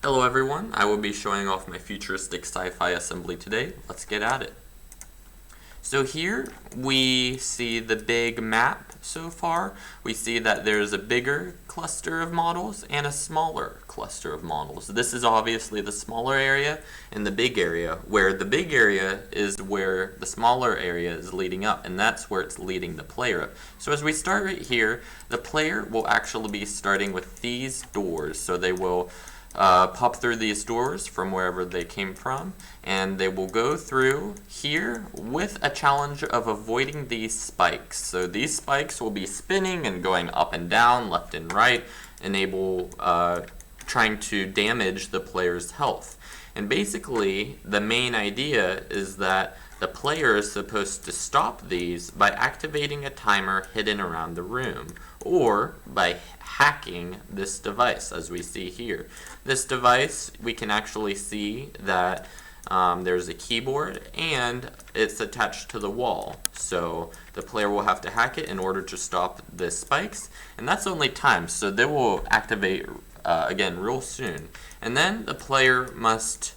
Hello everyone, I will be showing off my futuristic sci-fi assembly today. Let's get at it. So here we see the big map so far. We see that there's a bigger cluster of models and a smaller cluster of models. This is obviously the smaller area and the big area, where the big area is where the smaller area is leading up, and that's where it's leading the player up. So as we start right here, the player will actually be starting with these doors. So they will pop through these doors from wherever they came from, and they will go through here with a challenge of avoiding these spikes. So these spikes will be spinning and going up and down, left and right, enable trying to damage the player's health. And basically, the main idea is that the player is supposed to stop these by activating a timer hidden around the room, or by hacking this device, as we see here. This device, we can actually see that there's a keyboard and it's attached to the wall. So the player will have to hack it in order to stop the spikes, and that's only timed, so they will activate again real soon. And then the player must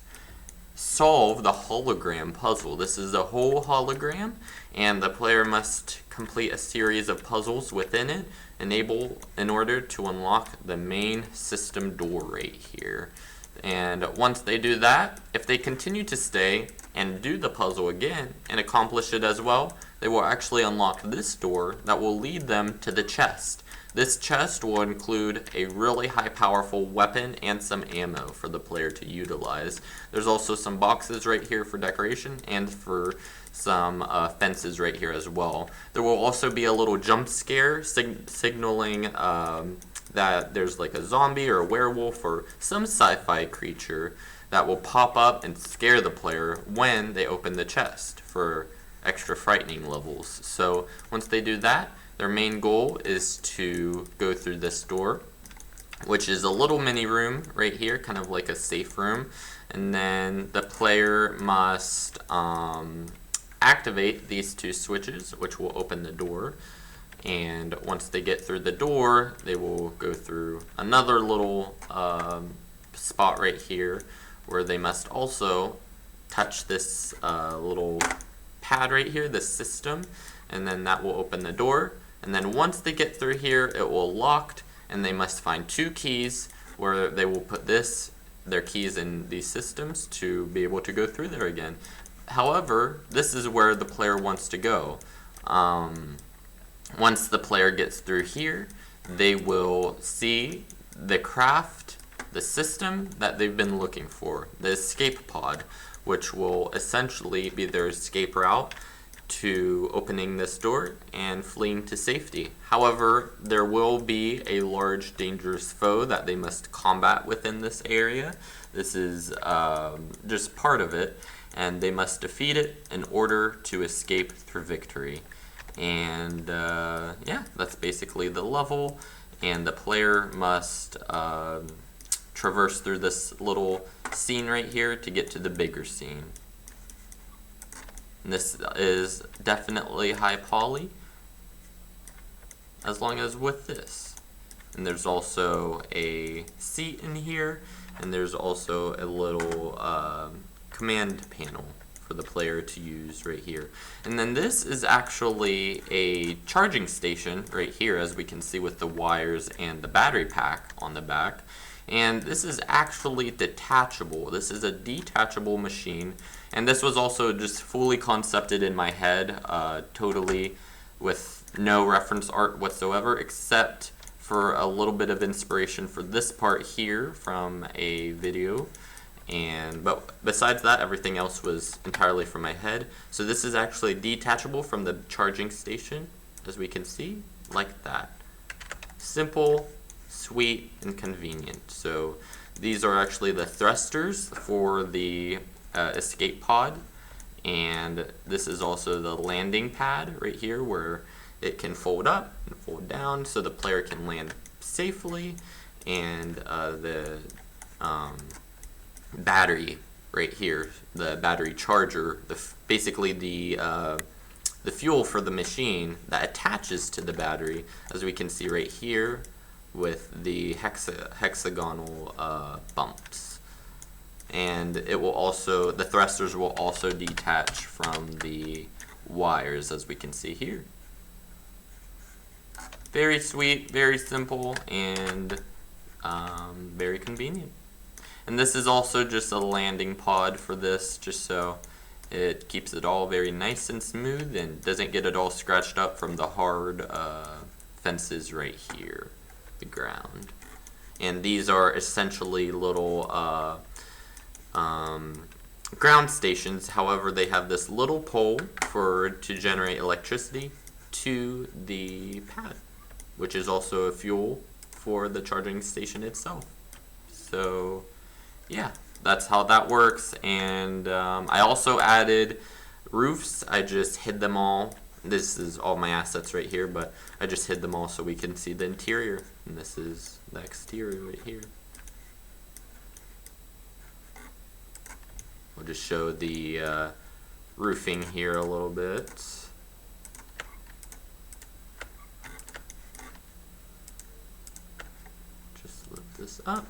solve the hologram puzzle. This is a whole hologram, and the player must complete a series of puzzles within it in order to unlock the main system door right here. And once they do that, if they continue to stay and do the puzzle again and accomplish it as well, they will actually unlock this door that will lead them to the chest. This chest will include a really high powerful weapon and some ammo for the player to utilize. There's also some boxes right here for decoration and for some fences right here as well. There will also be a little jump scare signaling that there's like a zombie or a werewolf or some sci-fi creature that will pop up and scare the player when they open the chest for extra frightening levels. So once they do that, their main goal is to go through this door, which is a little mini room right here, kind of like a safe room. And then the player must activate these two switches, which will open the door. And once they get through the door, they will go through another little spot right here where they must also touch this little pad right here, this system, and then that will open the door. And then once they get through here, it will locked, and they must find two keys where they will put their keys in these systems to be able to go through there again. However, this is where the player wants to go. Once the player gets through here, they will see the system that they've been looking for, the escape pod, which will essentially be their escape route to opening this door and fleeing to safety. However, there will be a large dangerous foe that they must combat within this area. This is just part of it, and they must defeat it in order to escape through victory. And yeah, that's basically the level, and the player must traverse through this little scene right here to get to the bigger scene. And this is definitely high poly, as long as with this. And there's also a seat in here, and there's also a little command panel for the player to use right here. And then this is actually a charging station right here, as we can see with the wires and the battery pack on the back. And this is actually detachable. This is a detachable machine, and this was also just fully concepted in my head, totally with no reference art whatsoever, except for a little bit of inspiration for this part here from a video. But besides that, everything else was entirely from my head. So this is actually detachable from the charging station, as we can see, like that. Simple, sweet, and convenient. So these are actually the thrusters for the escape pod, and this is also the landing pad right here where it can fold up and fold down so the player can land safely, and the battery right here, the battery charger, basically the fuel for the machine that attaches to the battery, as we can see right here with the hexagonal bumps. and it will also, the thrusters will also detach from the wires, as we can see here. Very sweet, very simple, and very convenient. And this is also just a landing pod for this, just so it keeps it all very nice and smooth and doesn't get it all scratched up from the hard fences right here, the ground. And these are essentially little ground stations. However, they have this little pole to generate electricity to the pad, which is also a fuel for the charging station itself. So yeah, that's how that works. And I also added roofs. I just hid them all. This is all my assets right here, but I just hid them all so we can see the interior. And this is the exterior right here. We'll just show the roofing here a little bit. Just lift this up.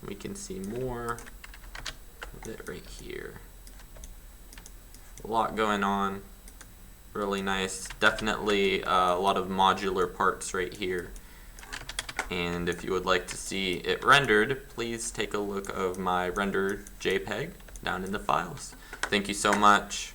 We can see more of it right here. A lot going on. Really nice. Definitely a lot of modular parts right here. And if you would like to see it rendered, please take a look of my rendered JPEG down in the files. Thank you so much.